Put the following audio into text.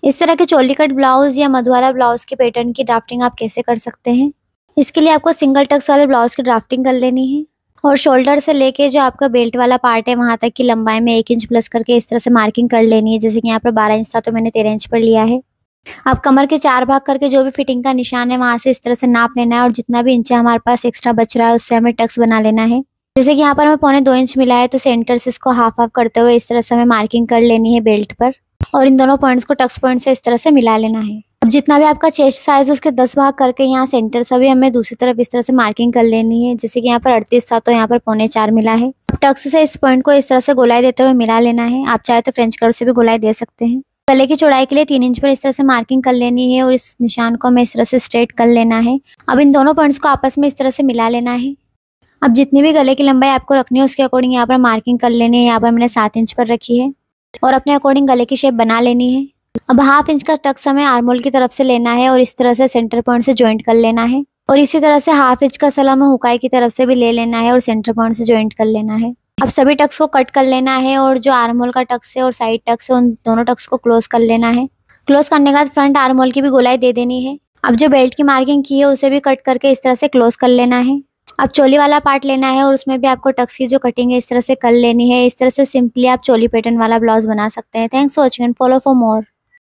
इस तरह के चोली कट ब्लाउज या मधुवाला ब्लाउज के पैटर्न की ड्राफ्टिंग आप कैसे कर सकते हैं। इसके लिए आपको सिंगल टक्स वाले ब्लाउज की ड्राफ्टिंग कर लेनी है और शोल्डर से लेके जो आपका बेल्ट वाला पार्ट है वहां तक की लंबाई में 1 इंच प्लस करके इस तरह से मार्किंग कर लेनी है। जैसे कि यहाँ पर 12 इंच था तो मैंने 13 इंच पर लिया है। अब कमर के 4 भाग करके जो भी फिटिंग का निशान है वहां से इस तरह से नाप लेना है और जितना भी इंच हमारे पास एक्स्ट्रा बच रहा है उससे हमें टक्स बना लेना है। जैसे कि यहाँ पर हमें 1.25 इंच मिला है तो सेंटर से इसको हाफ हाफ करते हुए इस तरह से हमें मार्किंग कर लेनी है बेल्ट पर और इन दोनों पॉइंट्स को टक्स पॉइंट से इस तरह से मिला लेना है। अब जितना भी आपका चेस्ट साइज है उसके 10 भाग करके यहाँ सेंटर से भी हमें दूसरी तरफ इस तरह से मार्किंग कर लेनी है। जैसे कि यहाँ पर 38 था तो यहाँ पर 3.25 मिला है। टक्स से इस पॉइंट को इस तरह से गोलाई देते हुए मिला लेना है। आप चाहे तो फ्रेंच कर्व से भी गोलाई दे सकते हैं। गले की चौड़ाई के लिए 3 इंच पर इस तरह से मार्किंग कर लेनी है और इस निशान को हमें इस तरह से स्ट्रेट कर लेना है। अब इन दोनों पॉइंट्स को आपस में इस तरह से मिला लेना है। अब जितनी भी गले की लंबाई आपको रखनी है उसके अकॉर्डिंग यहाँ पर मार्किंग कर लेनी है। यहाँ पर मैंने 7 इंच पर रखी है और अपने अकॉर्डिंग गले की शेप बना लेनी है। अब हाफ इंच का टक्स हमें आर्मोल की तरफ से लेना है और इस तरह से सेंटर पॉइंट से ज्वाइंट कर लेना है और इसी तरह से हाफ इंच का सलाम हुकाई की तरफ से भी ले लेना है और सेंटर पॉइंट से ज्वाइंट कर लेना है। अब सभी टक्स को कट कर लेना है और जो आर्मोल का टक्स है और साइड टक्स है उन दोनों टक्स को क्लोज कर लेना है। क्लोज करने के बाद फ्रंट आर्मोल की भी गोलाई दे देनी है। अब जो बेल्ट की मार्किंग की है उसे भी कट करके इस तरह से क्लोज कर लेना है। अब चोली वाला पार्ट लेना है और उसमें भी आपको टक्स की जो कटिंग है इस तरह से कर लेनी है। इस तरह से सिंपली आप चोली पैटर्न वाला ब्लाउज बना सकते हैं। Thanks for watching and follow for more.